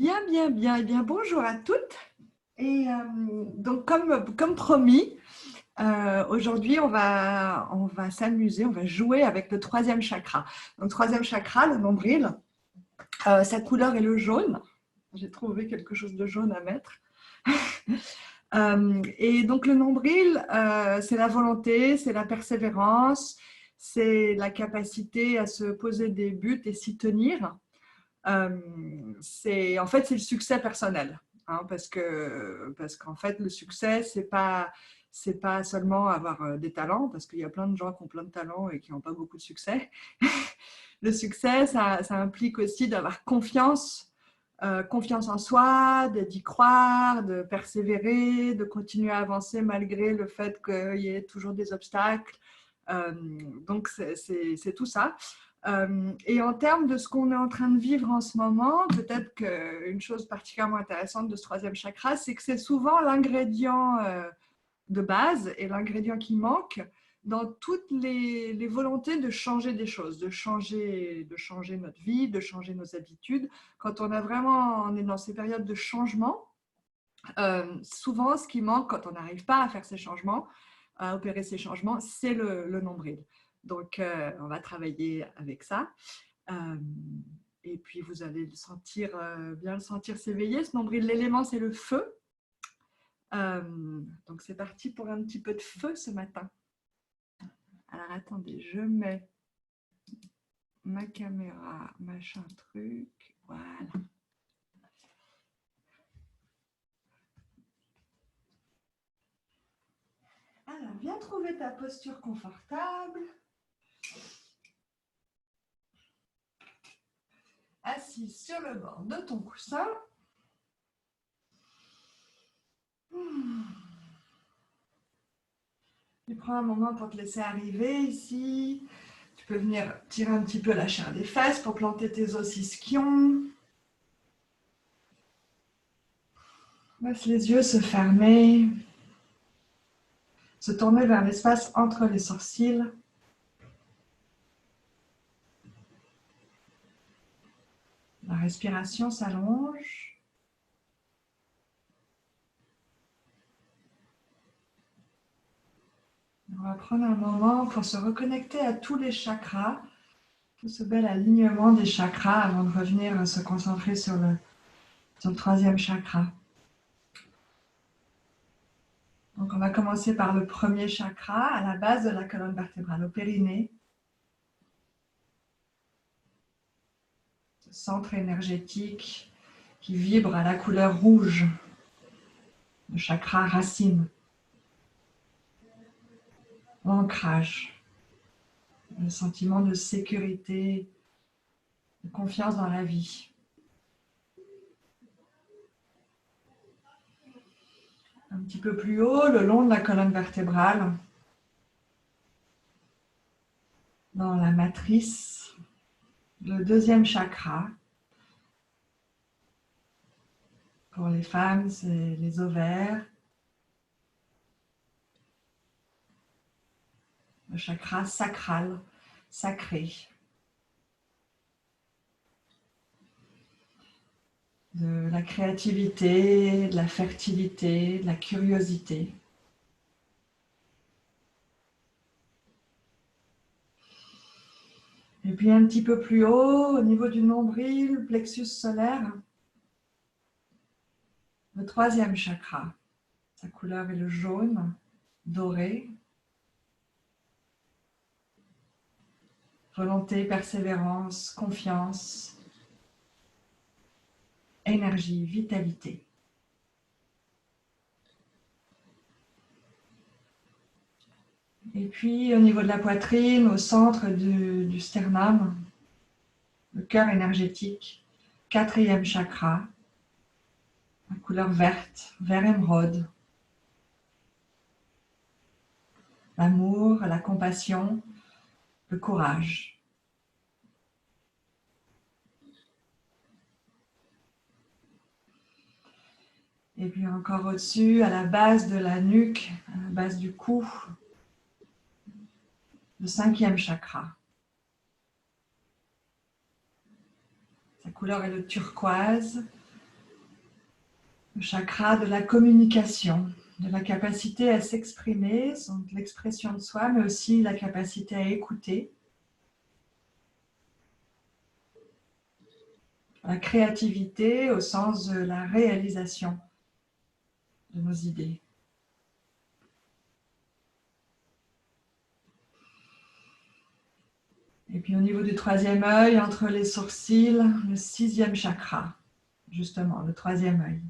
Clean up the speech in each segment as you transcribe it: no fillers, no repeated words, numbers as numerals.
Eh bien, bonjour à toutes. Et donc, comme promis, aujourd'hui, on va s'amuser, on va jouer avec le troisième chakra. Donc, troisième chakra, le nombril, sa couleur est le jaune. J'ai trouvé quelque chose de jaune à mettre. Et donc, le nombril, c'est la volonté, c'est la persévérance, c'est la capacité à se poser des buts et s'y tenir. En fait, c'est le succès personnel. Hein, parce qu'en fait, le succès, c'est pas seulement avoir des talents, parce qu'il y a plein de gens qui ont plein de talents et qui n'ont pas beaucoup de succès. Le succès, ça implique aussi d'avoir confiance en soi, d'y croire, de persévérer, de continuer à avancer malgré le fait qu'il y ait toujours des obstacles. Donc, c'est tout ça. Et en termes de ce qu'on est en train de vivre en ce moment, peut-être qu'une chose particulièrement intéressante de ce troisième chakra, c'est que c'est souvent l'ingrédient de base et l'ingrédient qui manque dans toutes les volontés de changer des choses, de changer notre vie, de changer nos habitudes. Quand on est dans ces périodes de changement, souvent ce qui manque quand on n'arrive pas à faire ces changements, à opérer ces changements, c'est le nombril. Donc, on va travailler avec ça. Et puis, vous allez le sentir, bien le sentir s'éveiller. Ce nombril, l'élément, c'est le feu. Donc, c'est parti pour un petit peu de feu ce matin. Alors, attendez, je mets ma caméra, machin truc. Voilà. Alors, viens trouver ta posture confortable. Assise sur le bord de ton coussin. Tu prends un moment pour te laisser arriver ici. Tu peux venir tirer un petit peu la chair des fesses pour planter tes os ischions. Laisse les yeux se fermer. Se tourner vers l'espace entre les sourcils. La respiration s'allonge. On va prendre un moment pour se reconnecter à tous les chakras, tout ce bel alignement des chakras avant de revenir se concentrer sur le troisième chakra. Donc on va commencer par le premier chakra, à la base de la colonne vertébrale, au périnée. Ce centre énergétique qui vibre à la couleur rouge, le chakra racine. L'ancrage, le sentiment de sécurité, de confiance dans la vie. Un petit peu plus haut, le long de la colonne vertébrale, dans la matrice, le deuxième chakra. Pour les femmes, c'est les ovaires. Le chakra sacral, sacré. De la créativité, de la fertilité, de la curiosité. Et puis un petit peu plus haut, au niveau du nombril, plexus solaire, le troisième chakra. Sa couleur est le jaune, doré. Volonté, persévérance, confiance, énergie, vitalité. Et puis au niveau de la poitrine, au centre du sternum, le cœur énergétique, quatrième chakra, la couleur verte, vert émeraude. L'amour, la compassion, le courage. Et puis encore au-dessus, à la base de la nuque, à la base du cou, le cinquième chakra. Sa couleur est le turquoise, Le chakra de la communication, de la capacité à s'exprimer, donc l'expression de soi, mais aussi la capacité à écouter. La créativité au sens de la réalisation de nos idées. Et puis au niveau du troisième œil, entre les sourcils, le sixième chakra, justement, le troisième œil.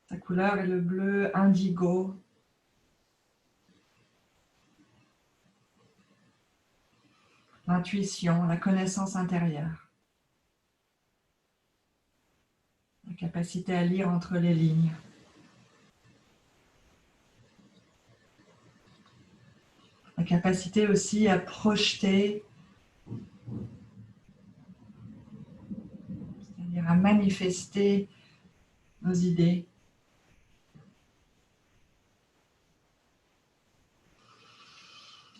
Sa couleur est le bleu indigo. L'intuition, la connaissance intérieure. La capacité à lire entre les lignes. La capacité aussi à projeter, c'est-à-dire à manifester nos idées.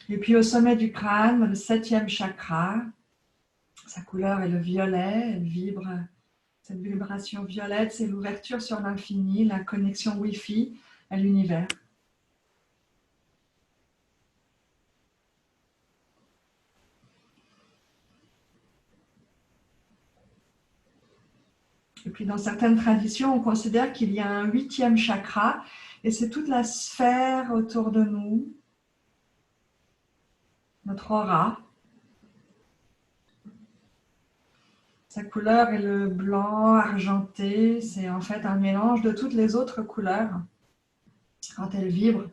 Et puis au sommet du crâne, le septième chakra, sa couleur est le violet, elle vibre. Cette vibration violette, c'est l'ouverture sur l'infini, la connexion Wi-Fi à l'univers. Et puis dans certaines traditions, on considère qu'il y a un huitième chakra, et c'est toute la sphère autour de nous, notre aura. Sa couleur est le blanc argenté, c'est en fait un mélange de toutes les autres couleurs quand elle vibre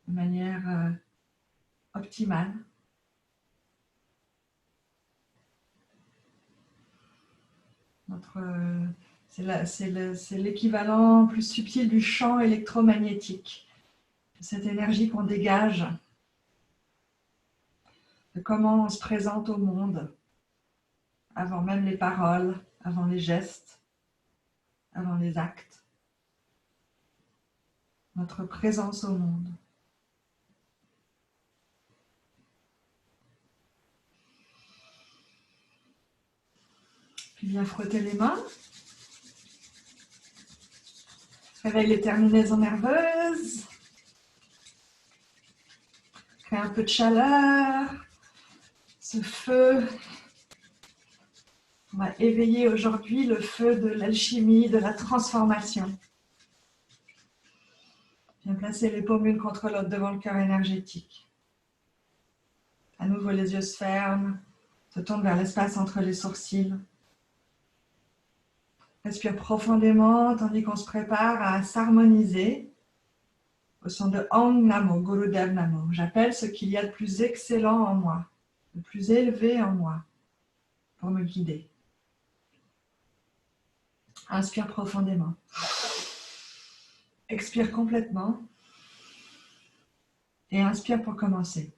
de manière optimale. C'est l'équivalent plus subtil du champ électromagnétique, cette énergie qu'on dégage, de comment on se présente au monde, avant même les paroles, avant les gestes, avant les actes, notre présence au monde. Puis bien frotter les mains. Réveille les terminaisons nerveuses. Crée un peu de chaleur. Ce feu. On va éveiller aujourd'hui le feu de l'alchimie, de la transformation. Bien placer les paumes l'une contre l'autre devant le cœur énergétique. À nouveau, les yeux se ferment. Se tourne vers l'espace entre les sourcils. Respire profondément tandis qu'on se prépare à s'harmoniser au son de Om Namo, Gurudev Namo. J'appelle ce qu'il y a de plus excellent en moi, de plus élevé en moi, pour me guider. Inspire profondément. Expire complètement. Et inspire pour commencer.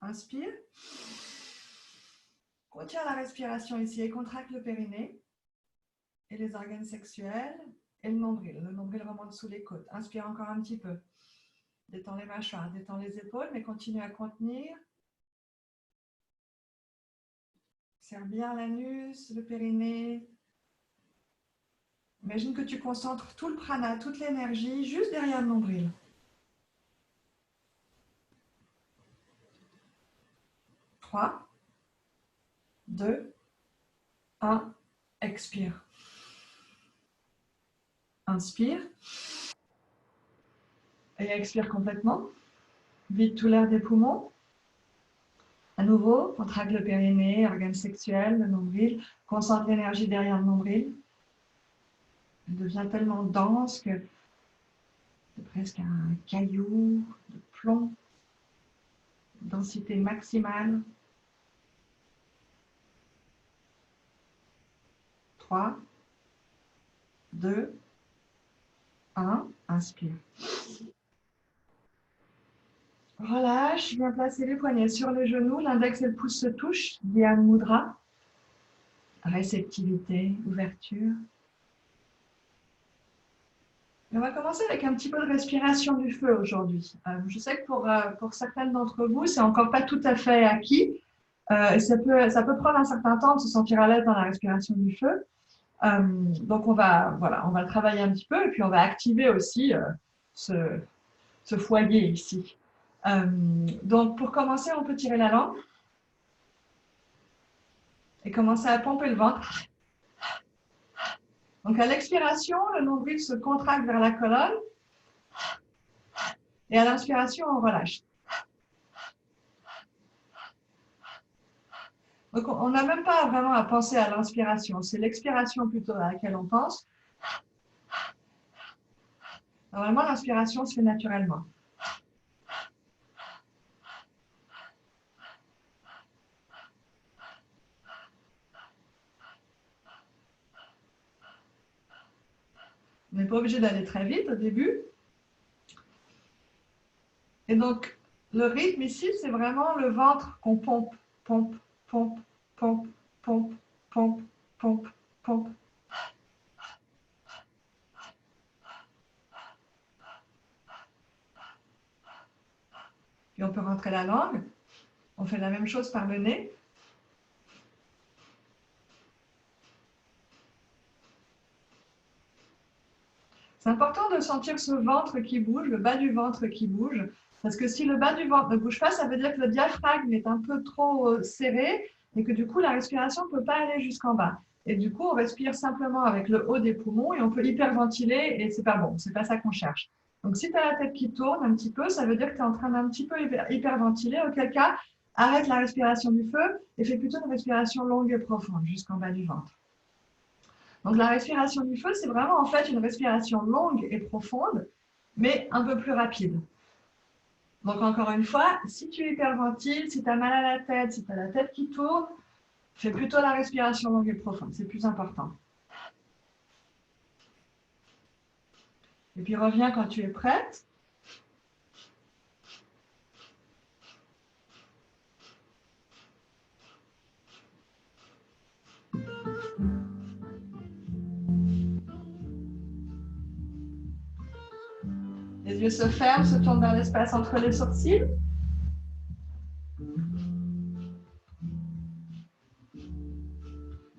Inspire. Retiens la respiration ici et contracte le périnée et les organes sexuels et le nombril. Le nombril remonte sous les côtes. Inspire encore un petit peu. Détends les mâchoires, détends les épaules, mais continue à contenir. Serre bien l'anus, le périnée. Imagine que tu concentres tout le prana, toute l'énergie juste derrière le nombril. 3, 2, 1, expire. Inspire. Et expire complètement. Vide tout l'air des poumons. À nouveau, contracte le périnée, organe sexuel, le nombril. Concentre l'énergie derrière le nombril. Elle devient tellement dense que c'est presque un caillou de plomb. Densité maximale. 3, 2, 1. Inspire. Relâche, viens placer les poignets sur les genoux, l'index et le pouce se touchent, Dhyana Mudra. Réceptivité, ouverture. Et on va commencer avec un petit peu de respiration du feu aujourd'hui. Je sais que pour certaines d'entre vous, c'est encore pas tout à fait acquis. Et ça peut prendre un certain temps de se sentir à l'aise dans la respiration du feu. Donc on va le travailler un petit peu et puis on va activer aussi ce foyer ici. Donc pour commencer, on peut tirer la langue et commencer à pomper le ventre. Donc à l'expiration, le nombril se contracte vers la colonne et à l'inspiration, on relâche. Donc on n'a même pas vraiment à penser à l'inspiration, c'est l'expiration plutôt à laquelle on pense. Normalement, l'inspiration se fait naturellement. On n'est pas obligé d'aller très vite au début. Et donc, le rythme ici, c'est vraiment le ventre qu'on pompe, pompe, pompe, pompe, pompe, pompe, pompe, pompe. Puis on peut rentrer la langue. On fait la même chose par le nez. C'est important de sentir ce ventre qui bouge, le bas du ventre qui bouge. Parce que si le bas du ventre ne bouge pas, ça veut dire que le diaphragme est un peu trop serré et que du coup, la respiration ne peut pas aller jusqu'en bas. Et du coup, on respire simplement avec le haut des poumons et on peut hyperventiler et c'est pas bon, c'est pas ça qu'on cherche. Donc, si tu as la tête qui tourne un petit peu, ça veut dire que tu es en train d'un petit peu hyperventiler. Auquel cas, arrête la respiration du feu et fais plutôt une respiration longue et profonde jusqu'en bas du ventre. Donc la respiration du feu, c'est vraiment en fait une respiration longue et profonde, mais un peu plus rapide. Donc encore une fois, si tu hyperventiles, si tu as mal à la tête, si tu as la tête qui tourne, fais plutôt la respiration longue et profonde, c'est plus important. Et puis reviens quand tu es prête. Les yeux se ferment, se tournent vers l'espace entre les sourcils.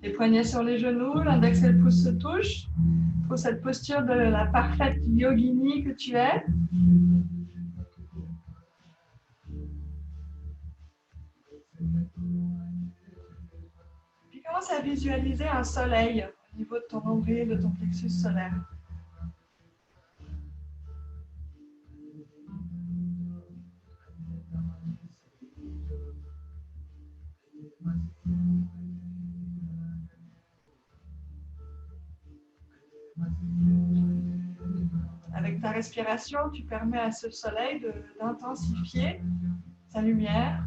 Les poignets sur les genoux, l'index et le pouce se touchent. Pour cette posture de la parfaite yogini que tu es. Puis commence à visualiser un soleil au niveau de ton nombril, de ton plexus solaire. Avec ta respiration, tu permets à ce soleil d'intensifier sa lumière,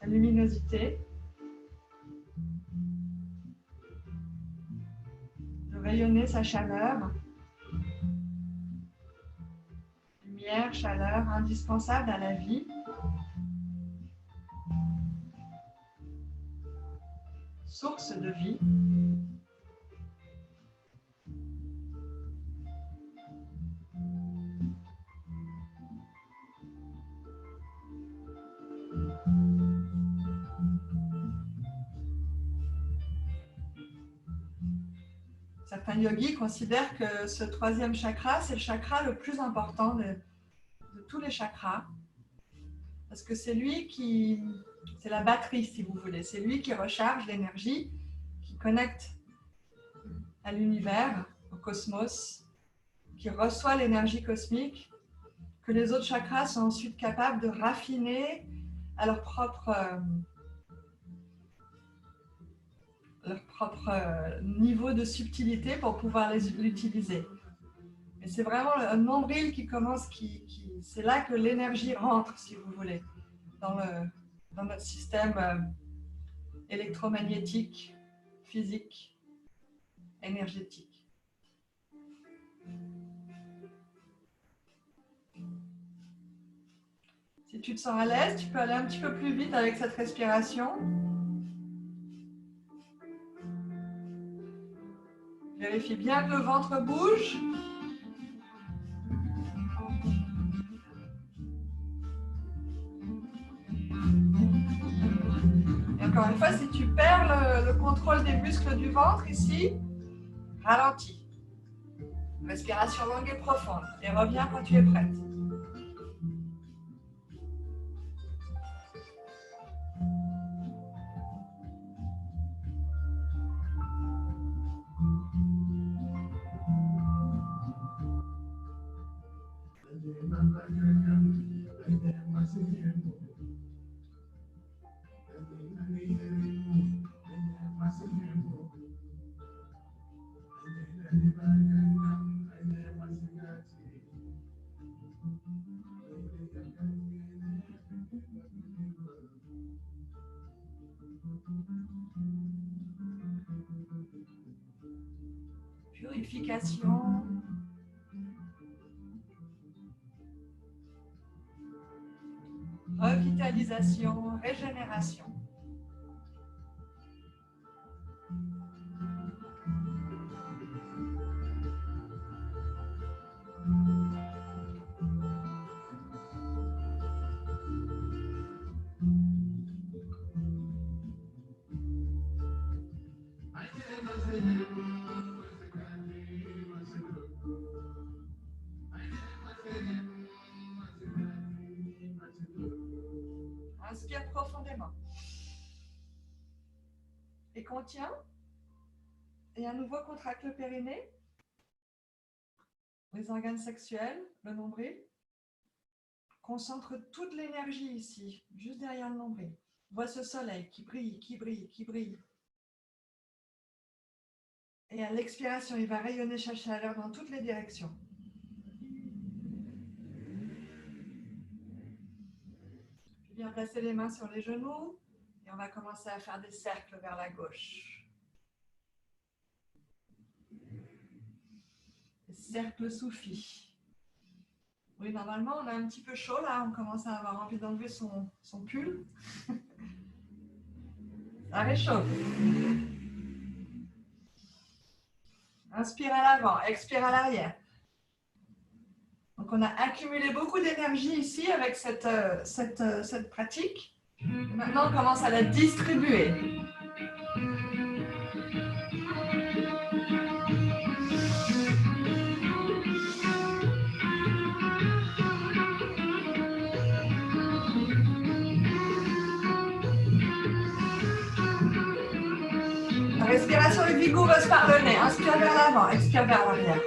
sa luminosité, de rayonner sa chaleur. Lumière, chaleur, indispensable à la vie. Source de vie. Certains yogis considèrent que ce troisième chakra, c'est le chakra le plus important de tous les chakras. Parce que c'est lui qui, c'est la batterie si vous voulez, c'est lui qui recharge l'énergie, qui connecte à l'univers, au cosmos, qui reçoit l'énergie cosmique, que les autres chakras sont ensuite capables de raffiner à leur propre niveau de subtilité pour pouvoir l'utiliser. Et c'est vraiment un nombril qui commence, c'est là que l'énergie rentre, si vous voulez, dans notre système électromagnétique, physique, énergétique. Si tu te sens à l'aise, tu peux aller un petit peu plus vite avec cette respiration. Vérifie bien que le ventre bouge. Et encore une fois, si tu perds le contrôle des muscles du ventre ici, ralentis. Respiration longue et profonde. Et reviens quand tu es prête. Purification. Revitalisation, régénération. Inspire profondément. Et contiens. Et à nouveau, contracte le périnée, les organes sexuels, le nombril. Concentre toute l'énergie ici, juste derrière le nombril. Vois ce soleil qui brille, qui brille, qui brille. Et à l'expiration, il va rayonner sa chaleur dans toutes les directions. Puis bien placer les mains sur les genoux et on va commencer à faire des cercles vers la gauche. Des cercles soufis. Oui, normalement, on a un petit peu chaud là, on commence à avoir envie d'enlever son pull. Ça réchauffe. Inspire à l'avant, expire à l'arrière. Donc, on a accumulé beaucoup d'énergie ici avec cette pratique. Maintenant, on commence à la distribuer. La respiration est vigoureuse par le nez. Inspire vers l'avant, expire vers l'arrière.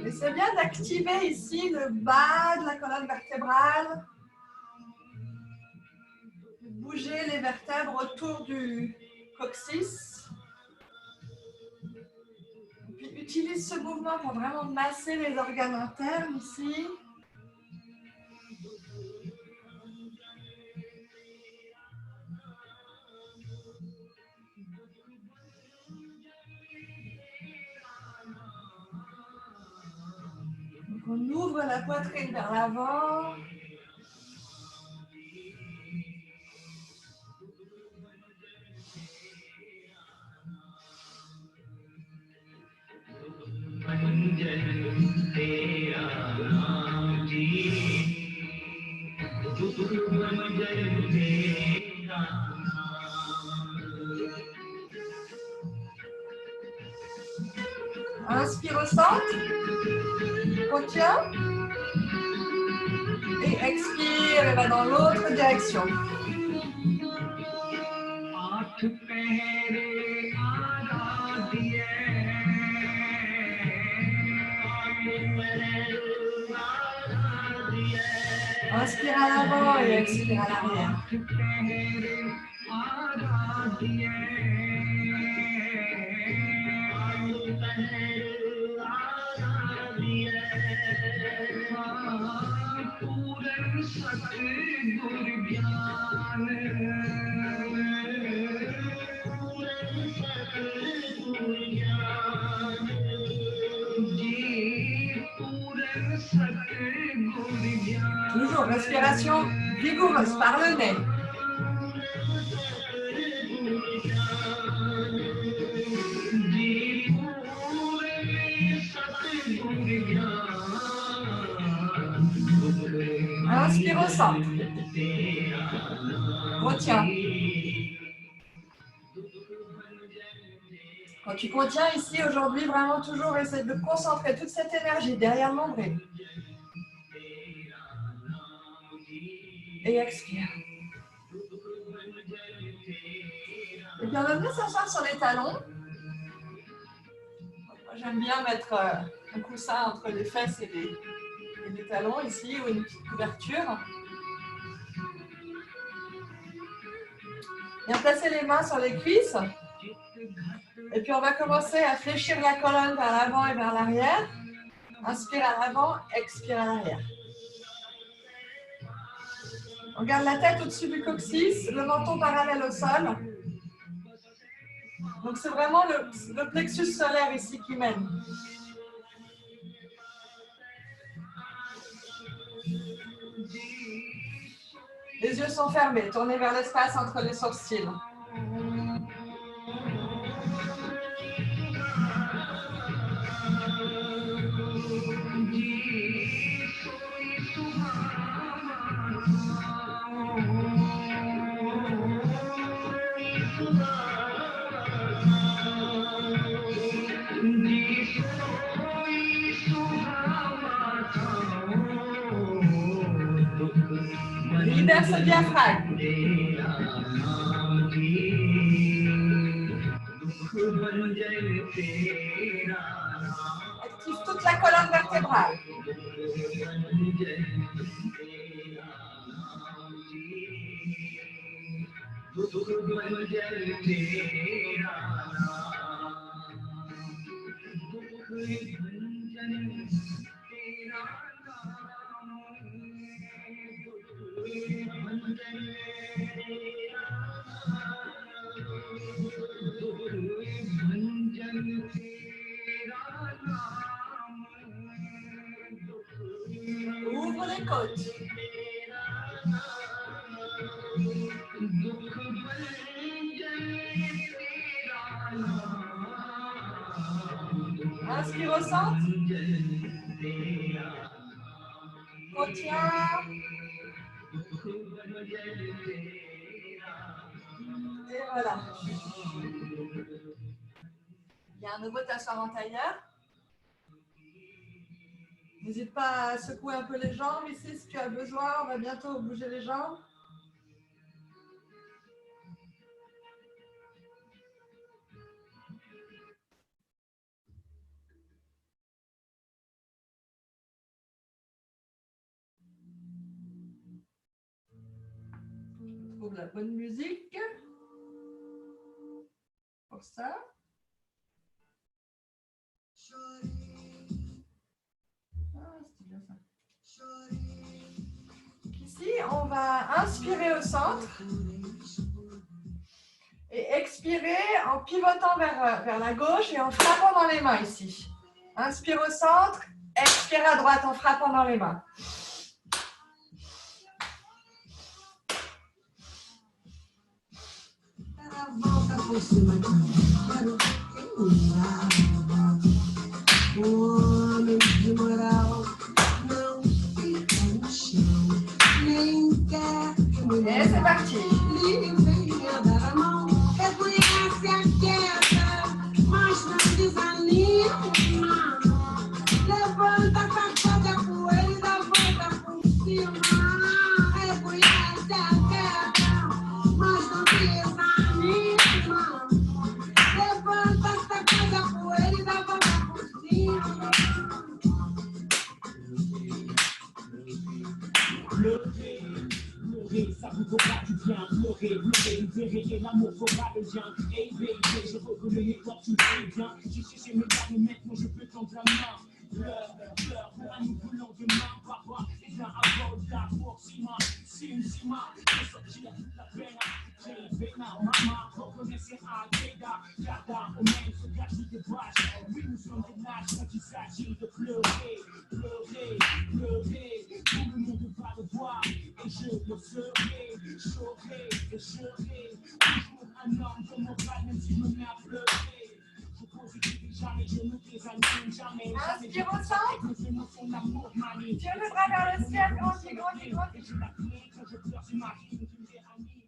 Et c'est bien d'activer ici le bas de la colonne vertébrale. Bouger les vertèbres autour du coccyx. Et puis utilise ce mouvement pour vraiment masser les organes internes ici. Donc on ouvre la poitrine vers l'avant. Inspire au centre. Retiens. Et expire et va dans l'autre direction. Inspire à l'avant et expire à l'arrière. Toujours respiration vigoureuse par le nez. Inspire au centre. Retiens. Quand tu contiens ici aujourd'hui, vraiment toujours essaie de concentrer toute cette énergie derrière le nombril. Et expire. Et bien, on va venir s'asseoir sur les talons. Moi, j'aime bien mettre un coussin entre les fesses et les talons ici, ou une petite couverture. Bien placer les mains sur les cuisses. Et puis, on va commencer à fléchir la colonne vers l'avant et vers l'arrière. Inspire à l'avant, expire à l'arrière. On garde la tête au-dessus du coccyx, le menton parallèle au sol. Donc, c'est vraiment le plexus solaire ici qui mène. Les yeux sont fermés, tournez vers l'espace entre les sourcils. Libère ce diaphragme. Active toute la colonne vertébrale. Ouvre les côtes. Inspire au centre. Retiens. Et voilà. Bien, à nouveau t'asseoir en tailleur. N'hésite pas à secouer un peu les jambes ici si tu as besoin. On va bientôt bouger les jambes. On trouve la bonne musique. Pour ça. Ici, on va inspirer au centre et expirer en pivotant vers la gauche et en frappant dans les mains ici. Inspire au centre, expire à droite en frappant dans les mains. O homem de moral não fica no chão, nem quer que mulher. Et c'est parti. Livre dar a mão, reconhece a queda, mas não desanima. Levanta, sacode a poeira e dá volta por cima. Reconhece a queda, mas não desanima. Levanta, sacode a poeira e dá volta por cima. Pleurer, ça vous vaut pas du bien. Pleurer, vous verrez, et l'amour vaut pas le bien. Hey baby, je reconnais les corps, tu le sais bien. J'ai cherché mes gars, mais maintenant je peux tendre la main. Pleure, pour un nouveau lendemain. Papa, et viens à bord d'amour, Sima, je sortir la peine. J'ai vénard, maman, reconnaissez à Keda. Gada, au même, se cache des vaches. Oui, nous sommes des lâches quand il s'agit de pleurer. Pleurer, tout le monde va le voir. Et je le serai, j'aurai et serai toujours un homme de morale, même si je me mets à pleurer. Je positive jamais, je ne désanime jamais. Inspire au centre. Tire le bras vers le ciel, grandis. Et je la clé quand je pleure, j'imagine qu'il me réanime.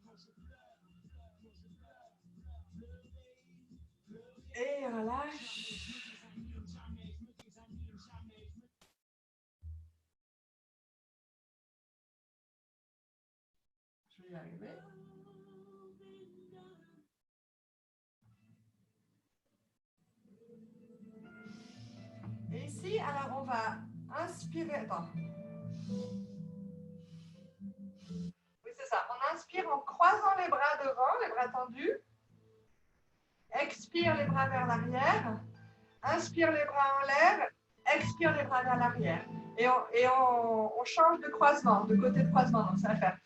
Et relâche. Je vais y arriver. Et ici, alors on va inspirer. Attends. Oui, c'est ça. On inspire en croisant les bras devant, les bras tendus. Expire les bras vers l'arrière. Inspire les bras en l'air. Expire les bras vers l'arrière. Et on change de croisement, de côté de croisement. Donc ça va faire.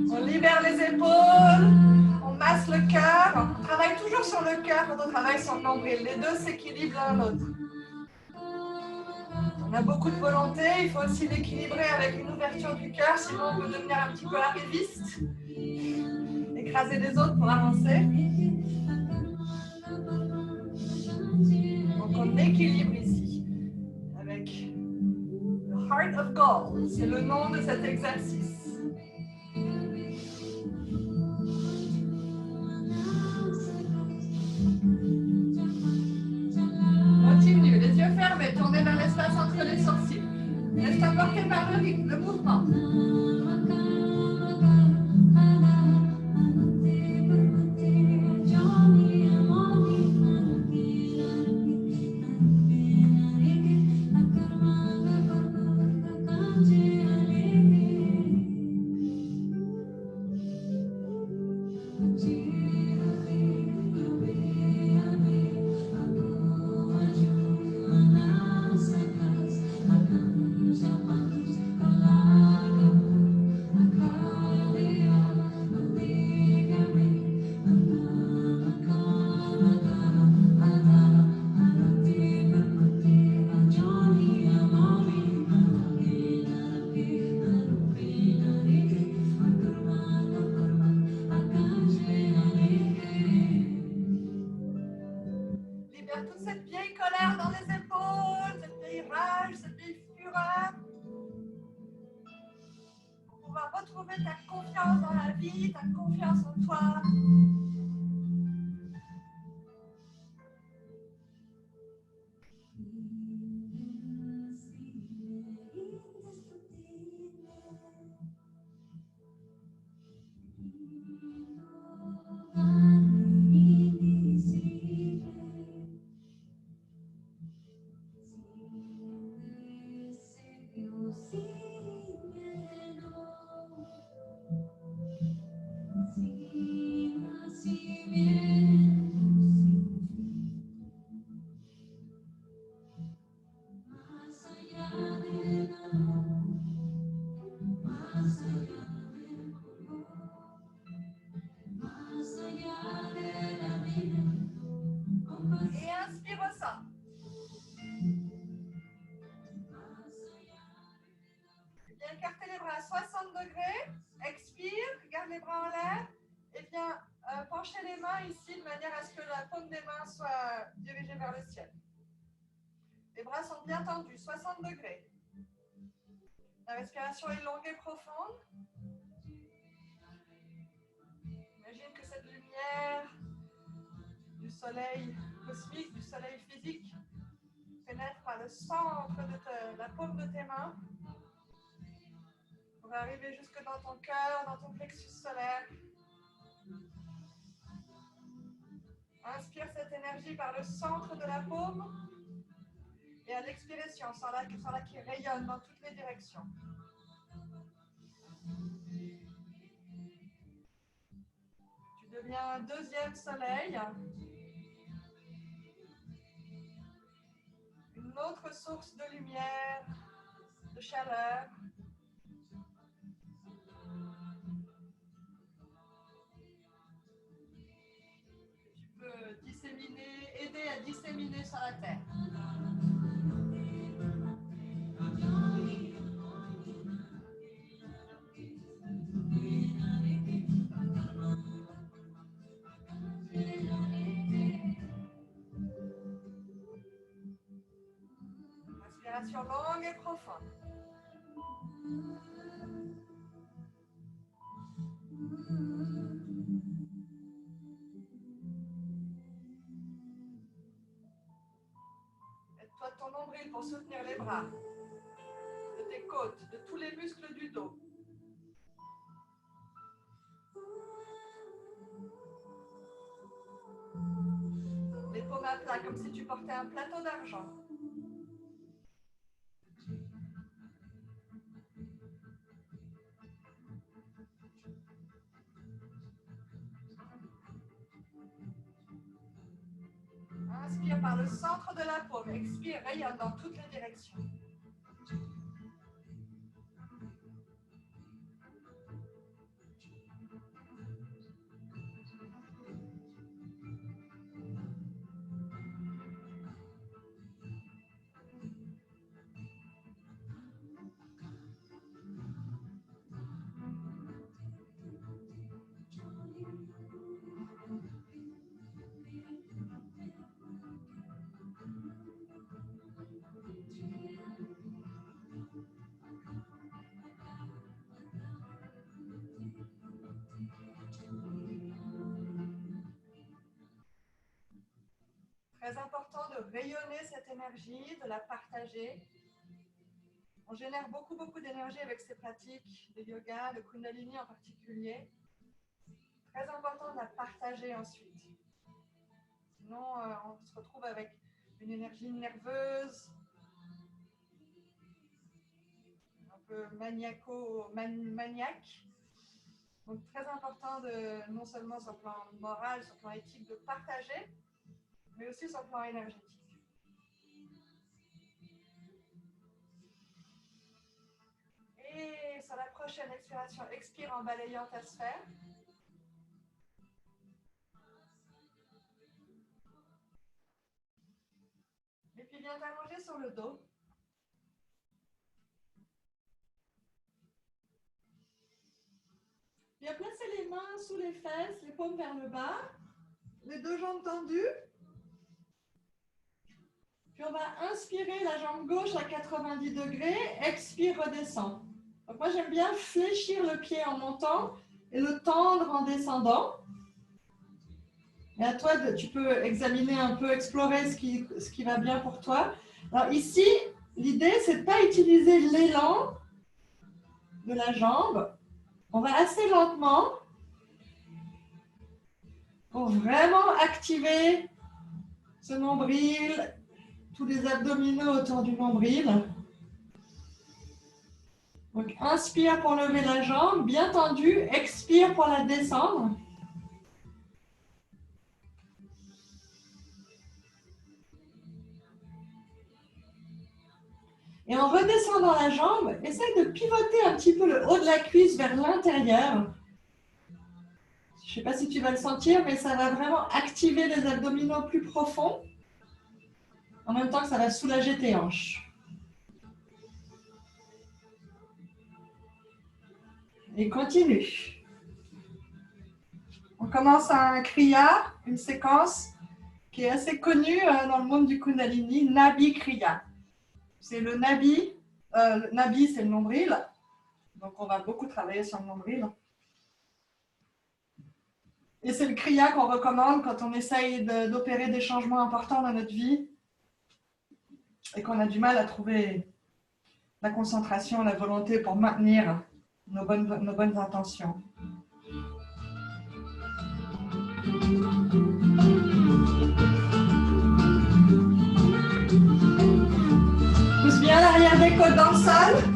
On libère les épaules, on masse le cœur. On travaille toujours sur le cœur quand on travaille sur le nombril. Les deux s'équilibrent l'un l'autre. On a beaucoup de volonté, il faut aussi l'équilibrer avec une ouverture du cœur, sinon on peut devenir un petit peu arriviste, écraser les autres pour avancer. Donc on équilibre ici avec le Heart of Gold, c'est le nom de cet exercice. Continue, les yeux fermés, tournez vers l'espace entre les sourcils. Laisse-toi porter par le rythme, le mouvement. Retrouver ta confiance dans la vie, ta confiance en toi. Et inspire au centre. à 60 degrés. Expire, garde les bras en l'air et viens pencher les mains ici de manière à ce que la paume des mains soit dirigée vers le ciel. Les bras sont bien tendus, 60 degrés. La respiration est longue et profonde. Imagine que cette lumière du soleil cosmique, du soleil physique, pénètre par le centre de la paume de tes mains pour arriver jusque dans ton cœur, dans ton plexus solaire. Inspire cette énergie par le centre de la paume et à l'expiration, sens-la qui rayonne dans toutes les directions. Tu deviens un deuxième soleil. Une autre source de lumière, de chaleur. Tu peux disséminer, aider à disséminer sur la terre. Inspiration longue et profonde. Aide-toi de ton nombril pour soutenir les bras, de tes côtes, de tous les muscles du dos. Les paumes à plat, comme si tu portais un plateau d'argent. Inspire par le centre de la paume. Expire, rayonne dans toutes les directions. Très important de rayonner cette énergie, de la partager. On génère beaucoup d'énergie avec ces pratiques de yoga, de Kundalini en particulier. Très important de la partager ensuite. Sinon, on se retrouve avec une énergie nerveuse, un peu maniaque. Donc, très important de, non seulement sur le plan moral, sur le plan éthique, de partager, mais aussi sur le plan énergétique. Et sur la prochaine expiration, expire en balayant ta sphère. Et puis viens t'allonger sur le dos. Viens placer les mains sous les fesses, les paumes vers le bas, les deux jambes tendues. Puis on va inspirer la jambe gauche à 90 degrés, expire, redescend. Donc moi j'aime bien fléchir le pied en montant et le tendre en descendant. Et à toi, tu peux examiner un peu, explorer ce qui va bien pour toi. Alors ici, l'idée c'est de ne pas utiliser l'élan de la jambe. On va assez lentement pour vraiment activer ce nombril, tous les abdominaux autour du nombril. Donc, inspire pour lever la jambe, bien tendue. Expire pour la descendre. Et en redescendant la jambe, essaye de pivoter un petit peu le haut de la cuisse vers l'intérieur. Je ne sais pas si tu vas le sentir, mais ça va vraiment activer les abdominaux plus profonds. En même temps que ça va soulager tes hanches. Et continue. On commence un kriya, une séquence qui est assez connue dans le monde du Kundalini, Nabi Kriya. C'est le Nabi. Le Nabi, c'est le nombril. Donc, on va beaucoup travailler sur le nombril. Et c'est le kriya qu'on recommande quand on essaye d'opérer des changements importants dans notre vie et qu'on a du mal à trouver la concentration, la volonté pour maintenir nos bonnes intentions. Pousse bien l'arrière des côtes dans le sol.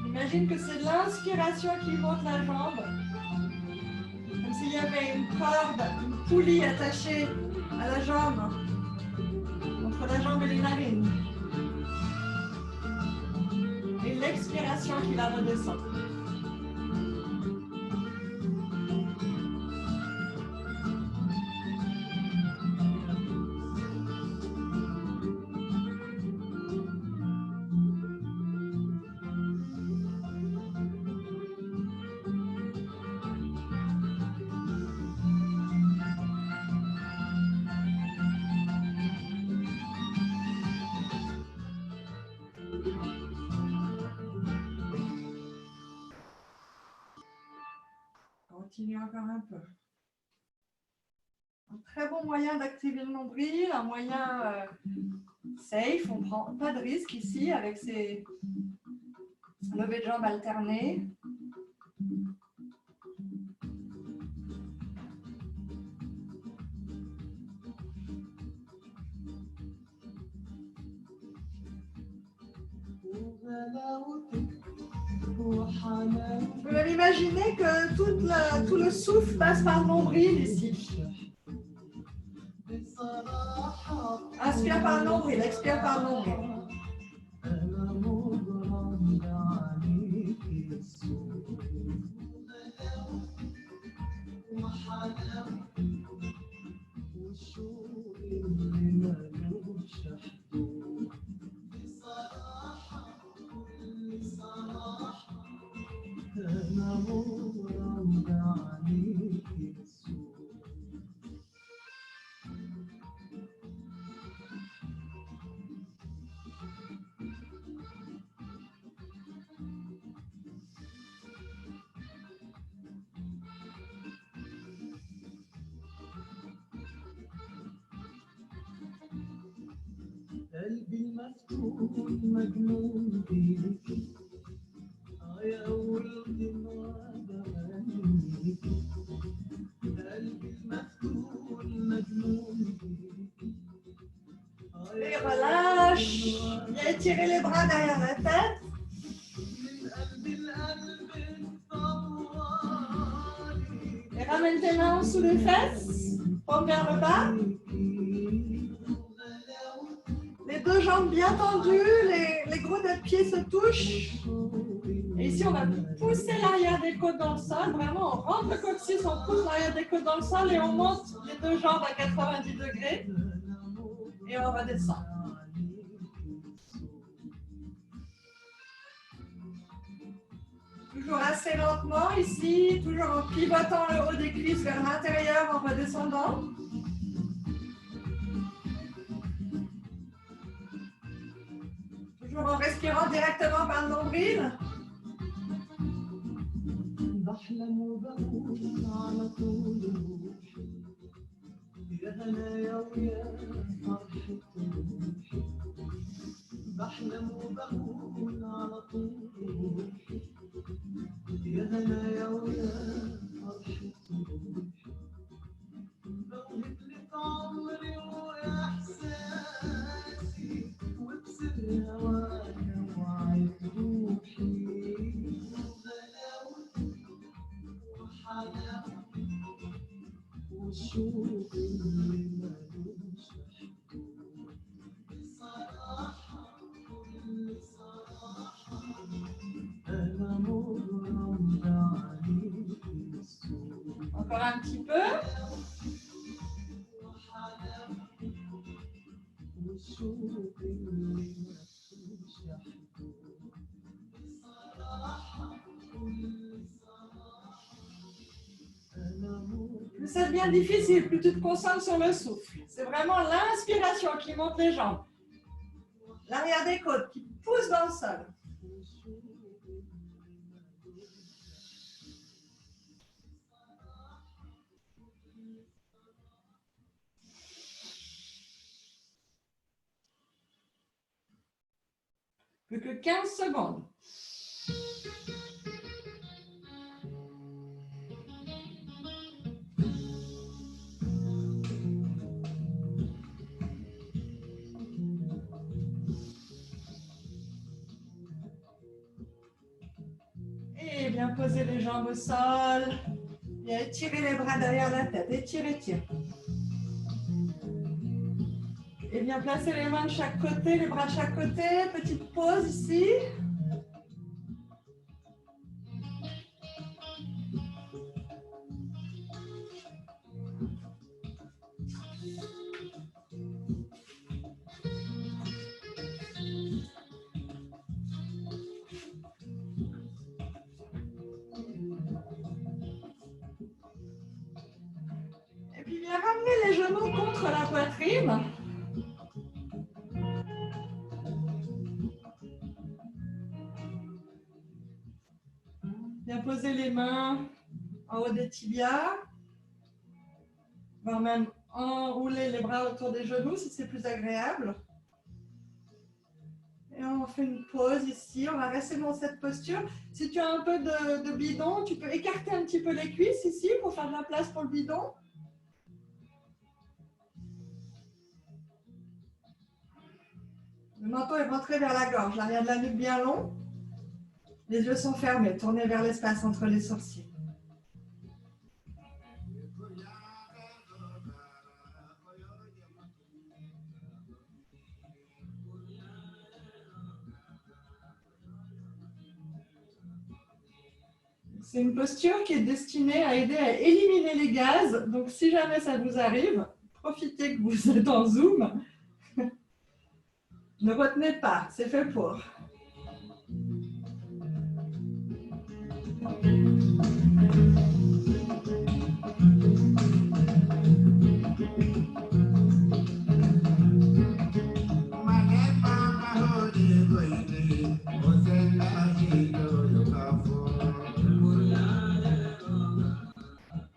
Imagine que c'est l'inspiration qui monte la jambe, comme s'il y avait une corde, une poulie attachée à la jambe, entre la jambe et les narines. Et l'expiration qui la redescend. Continue encore un peu. Un très bon moyen d'activer le nombril, un moyen safe, on ne prend pas de risque ici avec ces levées de jambes alternées. Vous pouvez imaginer que tout le souffle passe par le nombril ici. Inspire par le nombril, expire par le nombril. قلبي المفتون مجنون بيك يا أول غنوة بغنيك قلبي المفتون مجنون بيك. Et relâche. Viens étirer les bras derrière la tête. Et ramène tes mains en dessous des fesses. Paume vers le bas. Les deux jambes bien tendues, les gros des pieds se touchent. Et ici, on va pousser l'arrière des côtes dans le sol. Vraiment, on rentre le coccyx, on pousse l'arrière des côtes dans le sol et on monte les deux jambes à 90 degrés. Et on redescend. Toujours assez lentement ici, toujours en pivotant le haut des cuisses vers l'intérieur en redescendant. Toujours en respirant directement par le nombril. بحلم وبقول على طول يا هنايا ويا فرحة روحي بوهب لك عمري وإحساسي وبسر هواك وعيد روحي وغلاوتي وحلاوتي والشوق اللي ملوش حدود بصراحة Encore un petit peu. Plus ça devient difficile, plus tu te concentres sur le souffle. C'est vraiment l'inspiration qui monte les jambes. L'arrière des côtes qui pousse dans le sol. Plus que 15 secondes. Et bien poser les jambes au sol. Bien étirer les bras derrière la tête. Étire, étire. Et bien placer les mains de chaque côté, les bras de chaque côté. Petite pause ici. Et puis bien ramener les genoux contre la poitrine. Bien poser les mains en haut des tibias, voire même enrouler les bras autour des genoux si c'est plus agréable. Et on fait une pause ici, on va rester dans cette posture. Si tu as un peu de bidon, tu peux écarter un petit peu les cuisses ici pour faire de la place pour le bidon. Le menton est rentré vers la gorge, l'arrière de la nuque bien long. Les yeux sont fermés, tournés vers l'espace entre les sourcils. C'est une posture qui est destinée à aider à éliminer les gaz. Donc, si jamais ça vous arrive, profitez que vous êtes en Zoom. Ne retenez pas, c'est fait pour.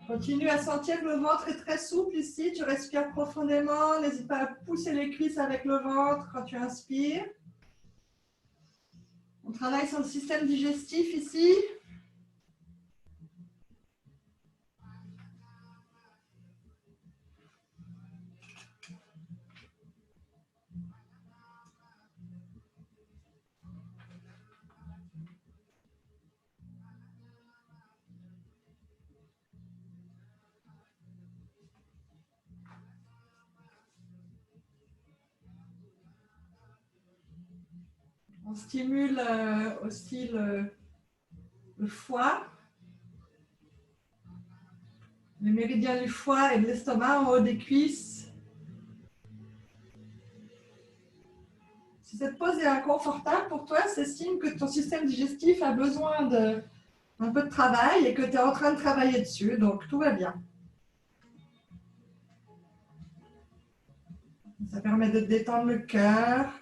Continue à sentir que le ventre est très souple ici. Tu respires profondément. N'hésite pas à pousser les cuisses avec le ventre quand tu inspires. On travaille sur le système digestif ici. On stimule aussi le foie, les méridiens du foie et de l'estomac en haut des cuisses. Si cette pose est inconfortable pour toi, c'est signe que ton système digestif a besoin un peu de travail et que tu es en train de travailler dessus, donc tout va bien. Ça permet de détendre le cœur.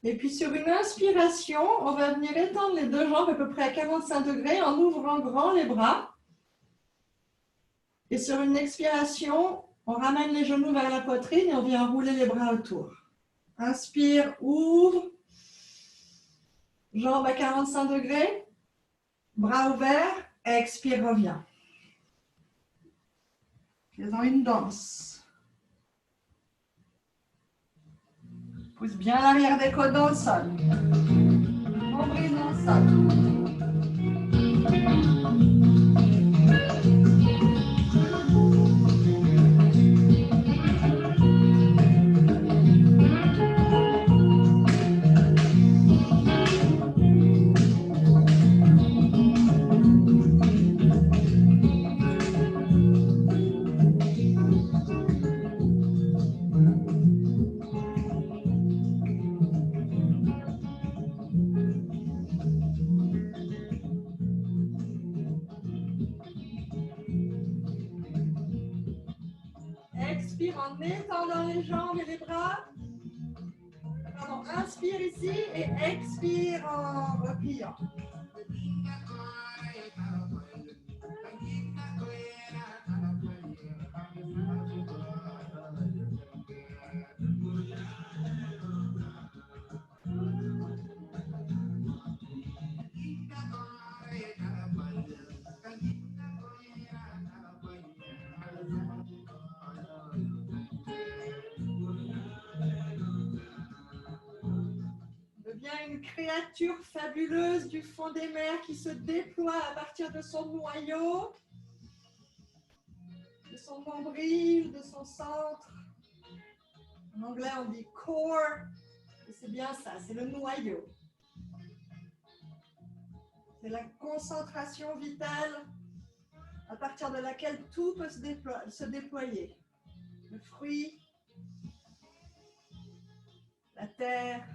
Et puis sur une inspiration, on va venir étendre les deux jambes à peu près à 45 degrés en ouvrant grand les bras. Et sur une expiration, on ramène les genoux vers la poitrine et on vient rouler les bras autour. Inspire, ouvre. Jambes à 45 degrés. Bras ouverts. Expire, reviens. Faisons une danse. Pousse bien l'arrière des côtes dans le sol. Nombril dans le sol. Expire en étendant les jambes et les bras. Pardon, inspire ici et expire en repliant. Devient une créature fabuleuse du fond des mers qui se déploie à partir de son noyau, de son nombril, de son centre. En anglais, on dit core, et c'est bien ça, c'est le noyau. C'est la concentration vitale à partir de laquelle tout peut se déployer. Le fruit, la terre.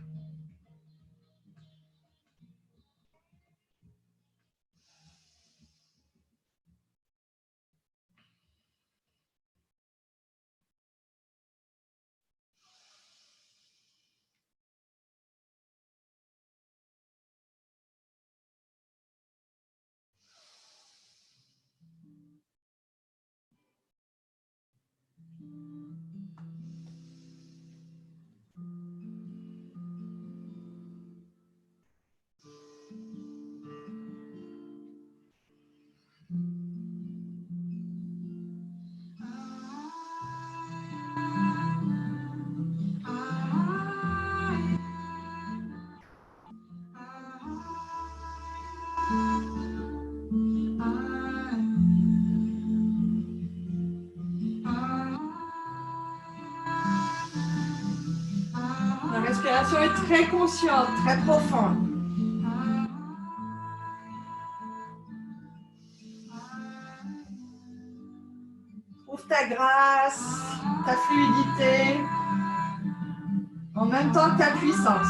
La respiration est très consciente, très profonde. Trouve ta grâce, ta fluidité, en même temps que ta puissance.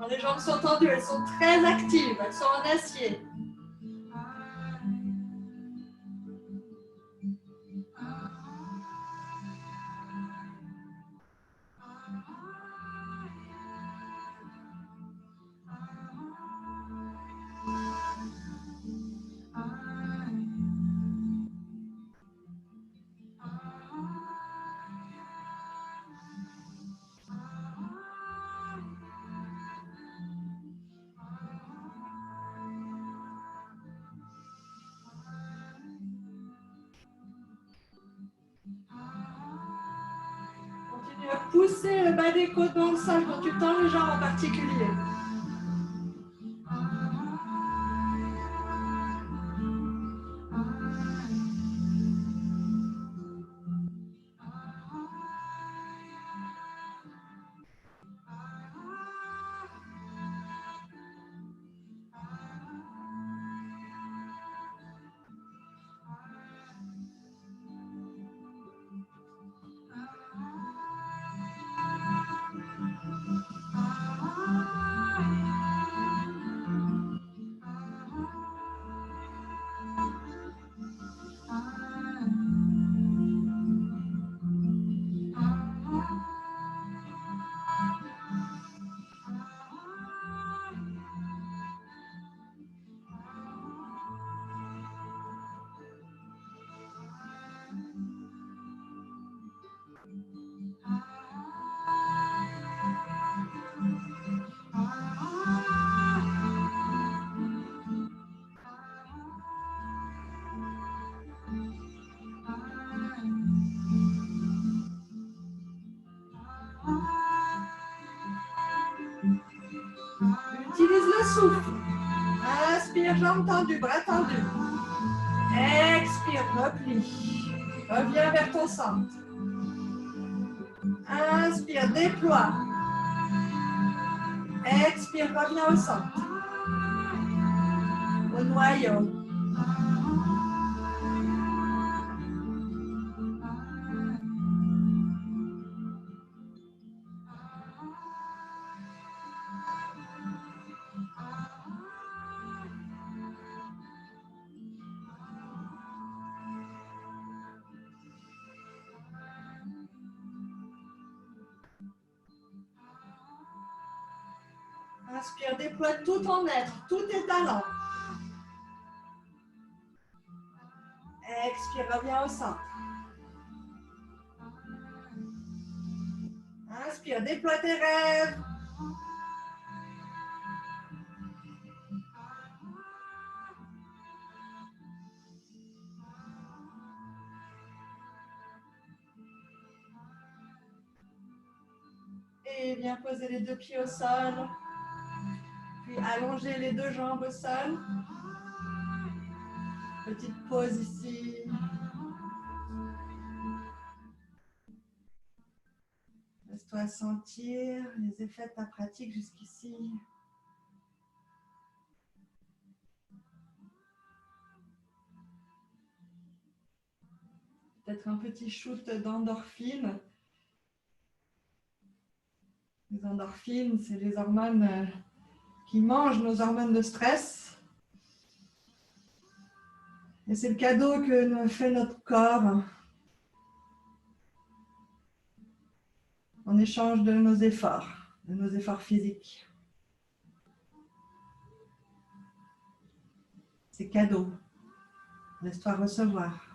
Quand les jambes sont tendues, elles sont très actives, elles sont en acier. Continue à pousser le bas des côtes dans le sol quand tu tends les jambes en particulier. Utilise le souffle. Inspire, jambes tendues, bras tendus. Expire, replie. Reviens vers ton centre. Inspire, déploie. Expire, reviens au centre. Au noyau. Inspire, déploie tout ton être, tous tes talents. Expire, reviens au centre. Inspire, déploie tes rêves. Et viens poser les deux pieds au sol. Puis allonger les deux jambes au sol. Petite pause ici. Laisse-toi sentir les effets de ta pratique jusqu'ici. Peut-être un petit shoot d'endorphine. Les endorphines, c'est les hormones qui mangent nos hormones de stress. Et c'est le cadeau que nous fait notre corps en échange de nos efforts physiques. C'est cadeau. Laisse-toi recevoir.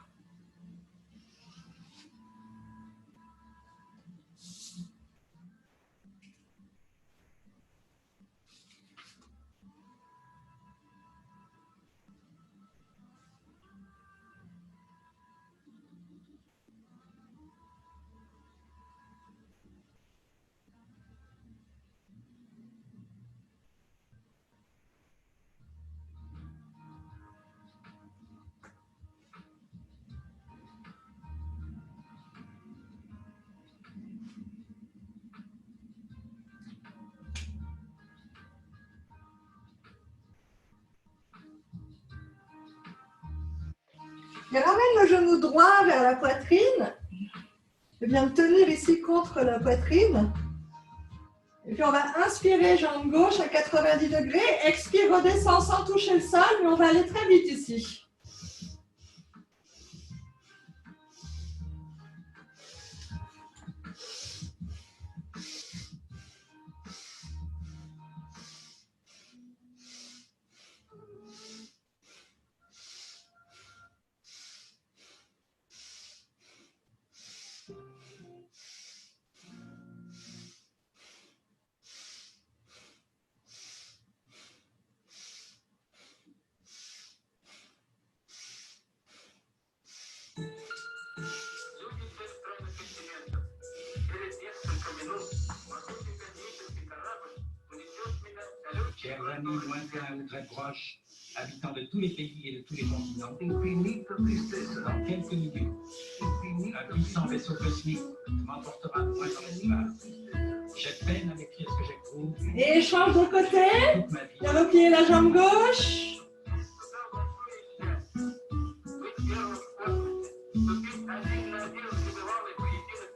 Et ramène le genou droit vers la poitrine. Et viens te tenir ici contre la poitrine. Et puis on va inspirer jambe gauche à 90 degrés, expire, redescend sans toucher le sol, mais on va aller très vite ici. Chers amis lointains ou très proches, habitants de tous les pays et de tous les continents, dans quelques minutes, un puissant vaisseau cosmique m'emportera loin dans l'espace. J'ai peine à décrire ce que j'éprouve. Et change de côté. Bien au pied, la jambe gauche.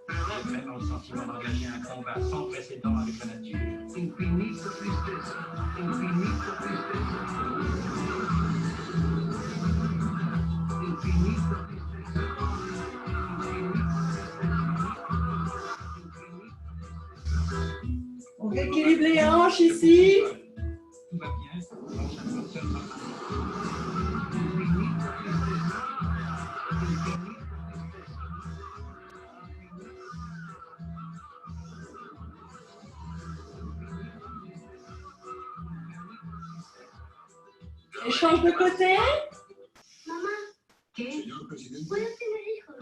J'ai vraiment le sentiment d'engager un combat sans précédent avec la nature. Infinita tristeza, infinita tristeza. Infinita tristeza. On rééquilibre les hanches ici. Tout va bien, l'enchaînement seul va marcher. Et change de côté. Mamá, ¿Qué? ¿puedo tener hijos?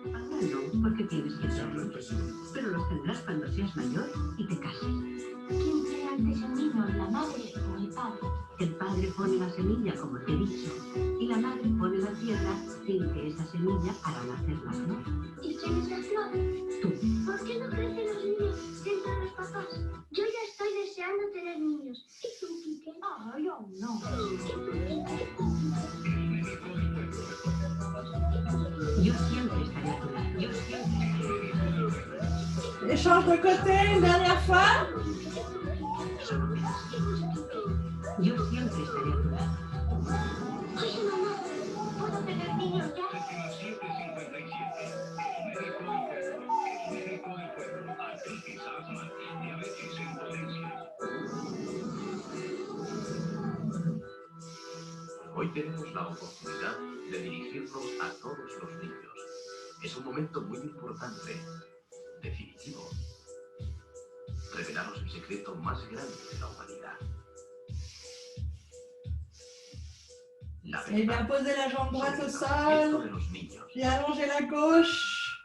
Ahora no, porque tienes que tenerlos. Pero los tendrás cuando seas mayor y te cases. ¿Quién crea antes un niño, la madre o el padre? El padre pone la semilla, como te he dicho, y la madre pone la tierra sin que esa semilla hará nacer la flor. ¿Y quién es la flor? Tú. ¿Por qué no crecen los niños si entran los papás? Yo ya estoy deseando tener niños. ¿Y tú, Quique? Ay, aún no. ¿Y tú, Quique? Yo siempre estaré a tu lado. Yo siempre estaré a tu lado. Et change de côté, une dernière fois. Yo siempre estaré a tu lado. Oye, mamá, ¿puedo tener niños ya? Hoy tenemos la oportunidad de dirigirnos a todos los niños. Es un momento muy importante, definitivo. Revelaros el secreto más grande de la humanidad. La Et bien verdad poser la jambe droite au sobre el nacimiento sol. de los niños. Bien allonger la gauche.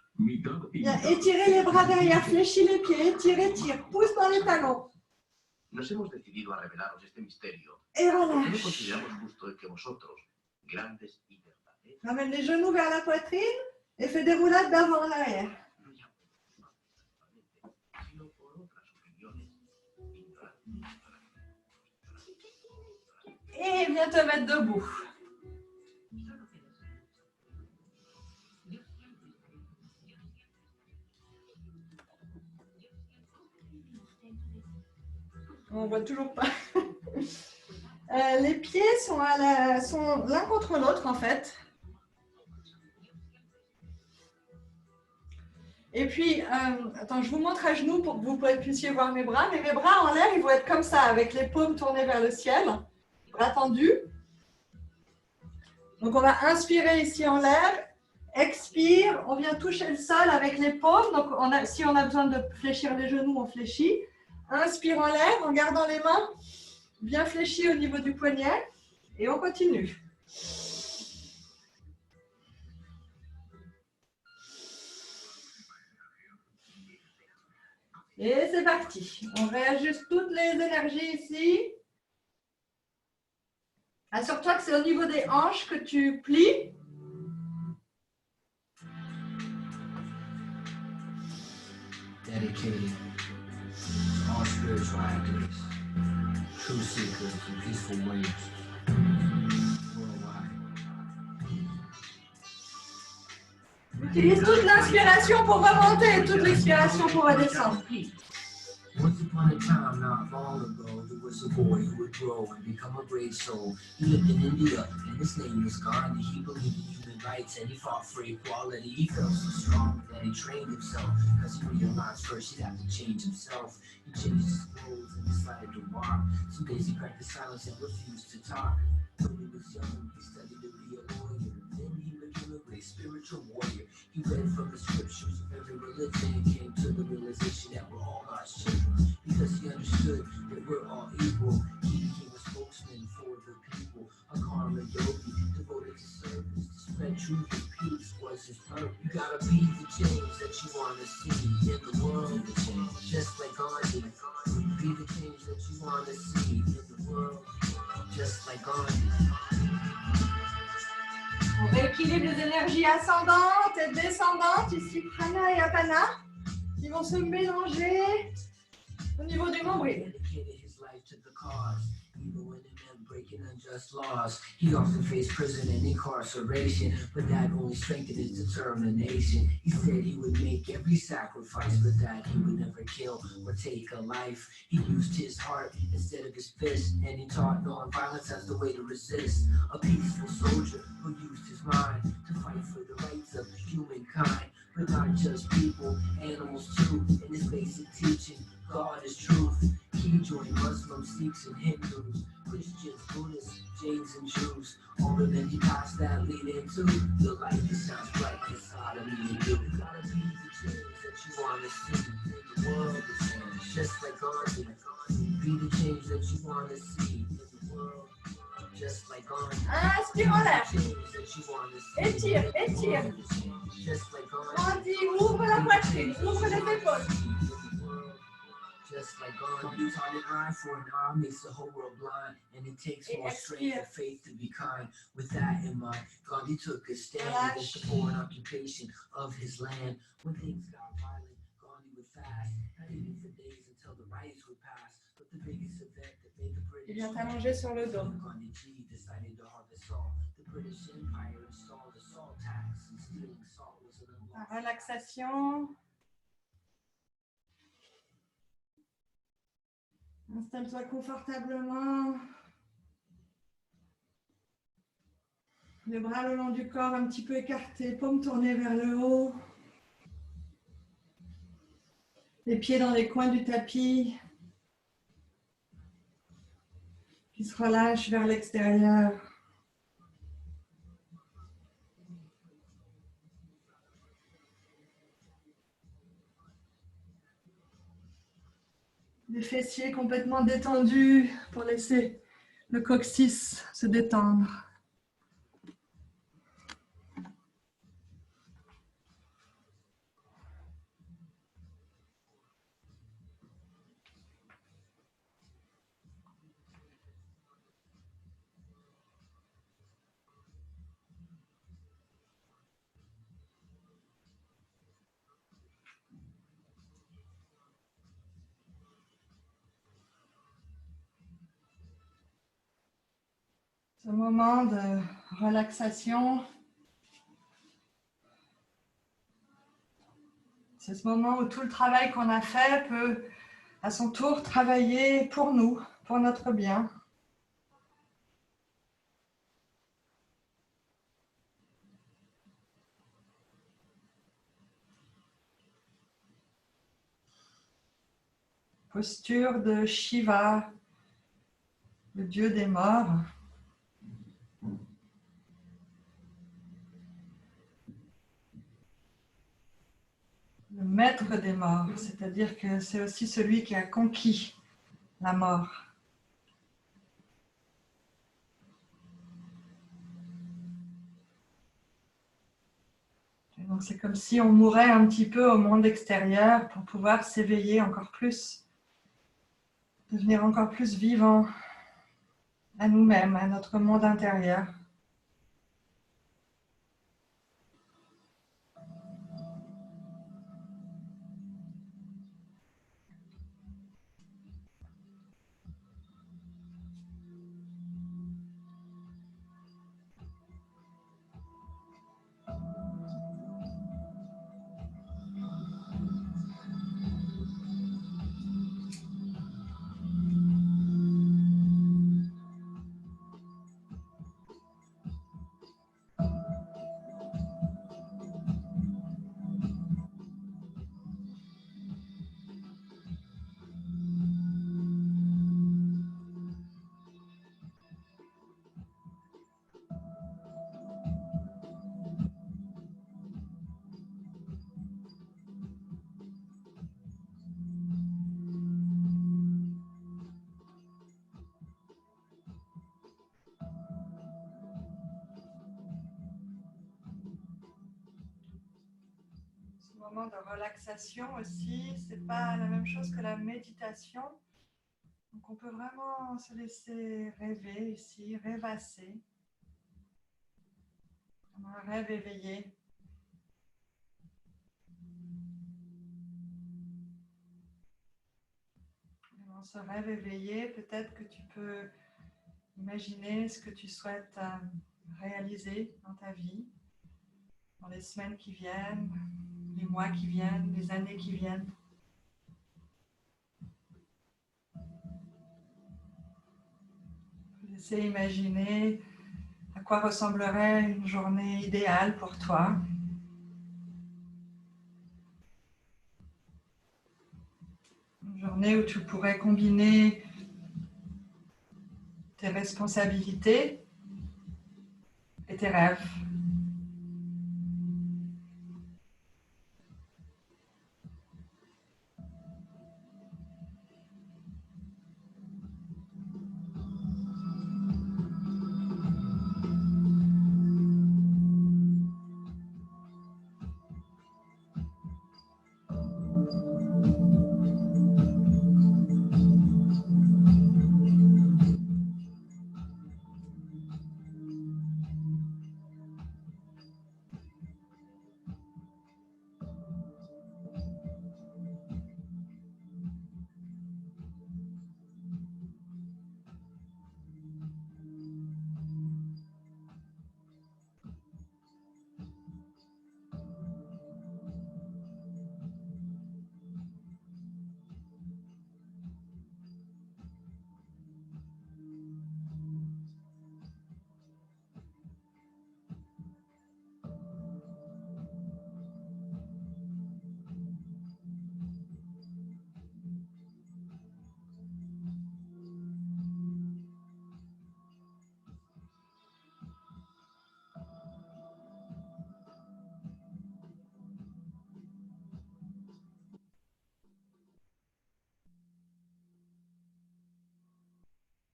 Bien étirer les bras derrière, fléchis les pieds, étire, tire, pousse dans les talons. Nos hemos decidido a revelaros este misterio Et porque no relâche. consideramos justo que vosotros, grandes y verdaderos, Ramène les genoux vers la poitrine et fais des roulades d'avant en arrière. no llamamos sino por otras opiniones ignorantes. Et viens te mettre debout. On voit toujours pas. Les pieds sont l'un contre l'autre en fait. Et puis, attends, je vous montre à genoux pour que vous puissiez voir mes bras. Mais mes bras en l'air, ils vont être comme ça, avec les paumes tournées vers le ciel, bras tendus. Donc, on va inspirer ici en l'air. Expire, on vient toucher le sol avec les paumes. Donc, si on a besoin de fléchir les genoux, on fléchit. Inspire en l'air en gardant les mains bien fléchies au niveau du poignet. Et on continue. Et c'est parti. On réajuste toutes les énergies ici. Assure-toi que c'est au niveau des hanches que tu plies. Dedicated to all spiritual activists, true seekers and peaceful waves worldwide. Utilise toute l'inspiration pour remonter et toute l'expiration pour redescendre. Once upon a was a boy who would grow and become a brave soul. He lived in India and his name was Gandhi. He believed in human rights and he fought for equality. He felt so strong that he trained himself, because he realized first he'd have to change himself. He changed his clothes and decided to walk. Some days he practiced silence and refused to talk. When he was young, he studied to be a lawyer. Then he became a great spiritual warrior. He read from the scriptures of every religion and came to the realization that we're all God's children. Because he understood that we're all equal, he became a spokesman for the people, a karma yogi devoted to service, to spread truth and peace was his purpose. You gotta be the change that you wanna see in the world, the change, just like Gandhi. Be the change that you wanna see in the world, just like Gandhi. On rééquilibre les énergies ascendantes et descendantes, ici Prana et Apana, qui vont se mélanger au niveau du nombril. Even when it meant breaking unjust laws, he often faced prison and incarceration, but that only strengthened his determination. He said he would make every sacrifice, but that he would never kill or take a life. He used his heart instead of his fist, and he taught non-violence as the way to resist. A peaceful soldier who used his mind to fight for the rights of humankind, but not just people, animals too. In his basic teaching, God is truth. He joined Muslims, Sikhs, and Hindus, Christians, Buddhists, Jains, and Jews. All of them he passed that lead into the light that sounds bright inside of me and you. You gotta be the change that you wanna see in the world, the change, just like Gandhi. Be the change that you wanna see in the world, just like Gandhi. Inspire en l'air. Étire, étire. Just like Gandhi. Grandis, ouvre la poitrine, ouvre les épaules. Just like God, you taught an eye for an eye makes the whole world blind, and it takes more strength and faith to be kind. With that in mind, Gandhi took a stand against the foreign occupation of his land. When things got violent, Gandhi would fast, not even for days until the riots would pass. But the biggest event that made the British Gandhi decided to harvest salt. The British Empire installed a salt tax, and stealing salt was an unlawful. La relaxation. Installe-toi confortablement. Les bras le long du corps, un petit peu écartés, paumes tournées vers le haut. Les pieds dans les coins du tapis qui se relâchent vers l'extérieur. Les fessiers complètement détendus pour laisser le coccyx se détendre. Ce moment de relaxation, c'est ce moment où tout le travail qu'on a fait peut à son tour travailler pour nous, pour notre bien. Posture de Shiva, le dieu des morts. Le maître des morts, c'est-à-dire que c'est aussi celui qui a conquis la mort. Et donc c'est comme si on mourait un petit peu au monde extérieur pour pouvoir s'éveiller encore plus, devenir encore plus vivant à nous-mêmes, à notre monde intérieur. moment de relaxation aussi. Ce n'est pas la même chose que la méditation. Donc on peut vraiment se laisser rêver ici, rêvasser. Comme un rêve éveillé. Et dans ce rêve éveillé, peut-être que tu peux imaginer ce que tu souhaites réaliser dans ta vie, dans les semaines qui viennent, les mois qui viennent, les années qui viennent. Laissez imaginer à quoi ressemblerait une journée idéale pour toi. Une journée où tu pourrais combiner tes responsabilités et tes rêves.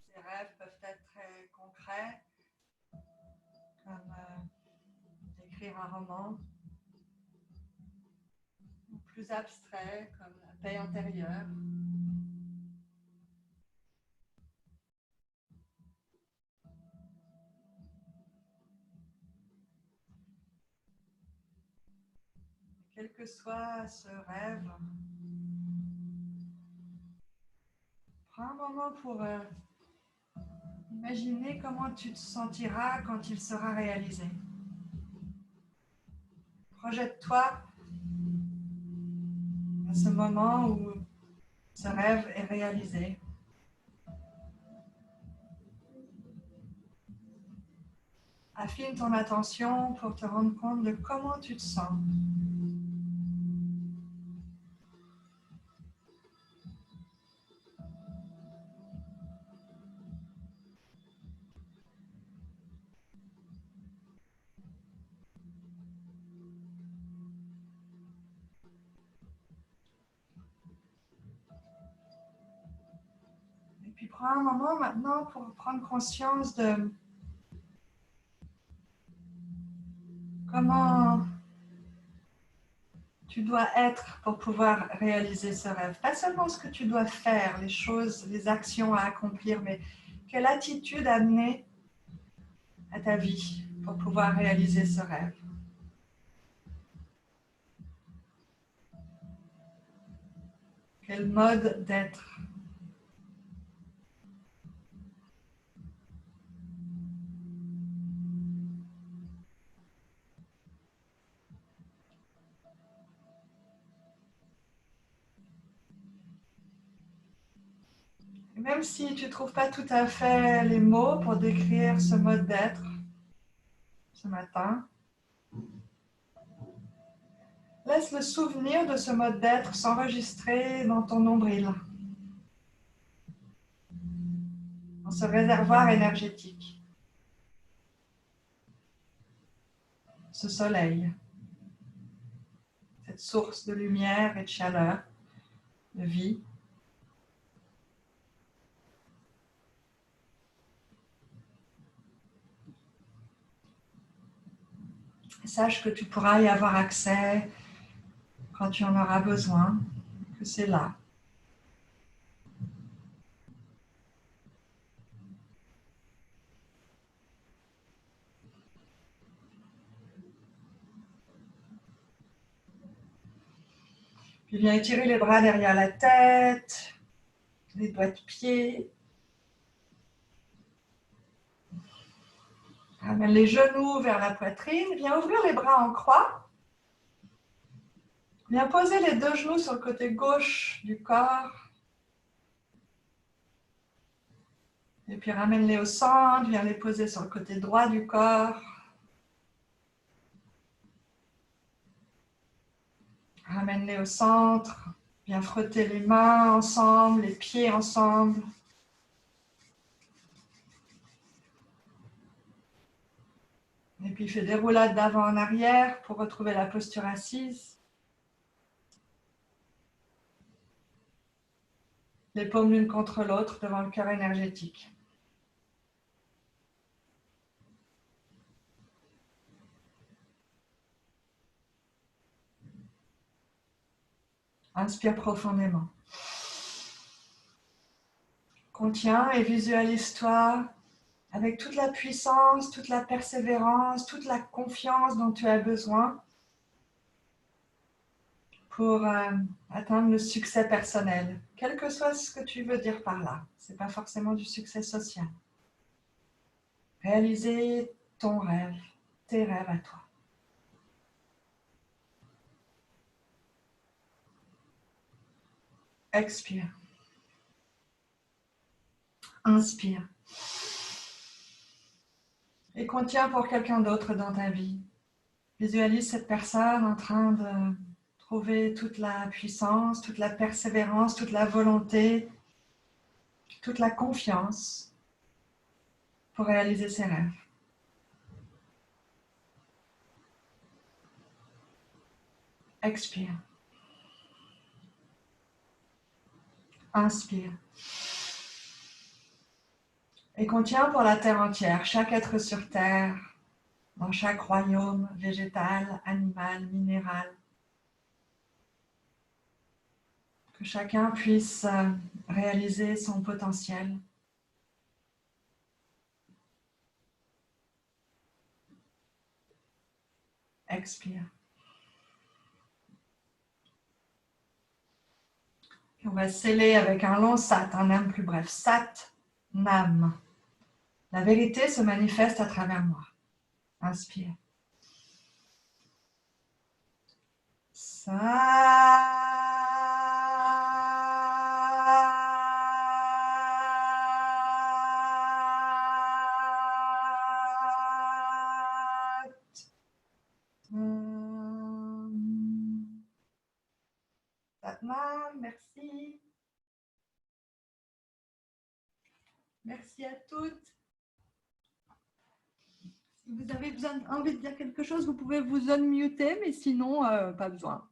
Ces rêves peuvent être très concrets, comme écrire un roman, ou plus abstraits, comme la paix intérieure. Quel que soit ce rêve, prends un moment pour imaginer comment tu te sentiras quand il sera réalisé. Projette-toi à ce moment où ce rêve est réalisé. Affine ton attention pour te rendre compte de comment tu te sens. Et puis prends un moment maintenant pour prendre conscience de comment tu dois être pour pouvoir réaliser ce rêve. Pas seulement ce que tu dois faire, les choses, les actions à accomplir, mais quelle attitude amener à ta vie pour pouvoir réaliser ce rêve. Quel mode d'être. Et même si tu ne trouves pas tout à fait les mots pour décrire ce mode d'être ce matin, laisse le souvenir de ce mode d'être s'enregistrer dans ton nombril, dans ce réservoir énergétique, ce soleil, cette source de lumière et de chaleur, de vie. Sache que tu pourras y avoir accès quand tu en auras besoin, que c'est là. Puis viens étirer les bras derrière la tête, les doigts de pied. Ramène les genoux vers la poitrine. Viens ouvrir les bras en croix. Viens poser les deux genoux sur le côté gauche du corps. Et puis ramène-les au centre. Viens les poser sur le côté droit du corps. Ramène-les au centre. Viens frotter les mains ensemble, les pieds ensemble. Et puis fais des roulades d'avant en arrière pour retrouver la posture assise. Les paumes l'une contre l'autre devant le cœur énergétique. Inspire profondément. Contiens et visualise-toi avec toute la puissance, toute la persévérance, toute la confiance dont tu as besoin pour atteindre le succès personnel, quel que soit ce que tu veux dire par là. Ce n'est pas forcément du succès social. Réaliser ton rêve, tes rêves à toi. Expire. Inspire. Et contiens pour quelqu'un d'autre dans ta vie. Visualise cette personne en train de trouver toute la puissance, toute la persévérance, toute la volonté, toute la confiance pour réaliser ses rêves. Expire. Inspire. Et contiens pour la terre entière, chaque être sur terre, dans chaque royaume végétal, animal, minéral. Que chacun puisse réaliser son potentiel. Expire. Et on va sceller avec un long sat, un nam plus bref. Sat, nam. La vérité se manifeste à travers moi. Inspire. Sat. Satnam, merci. Merci à toutes. Si vous avez envie de dire quelque chose, vous pouvez vous unmuter, mais sinon, pas besoin.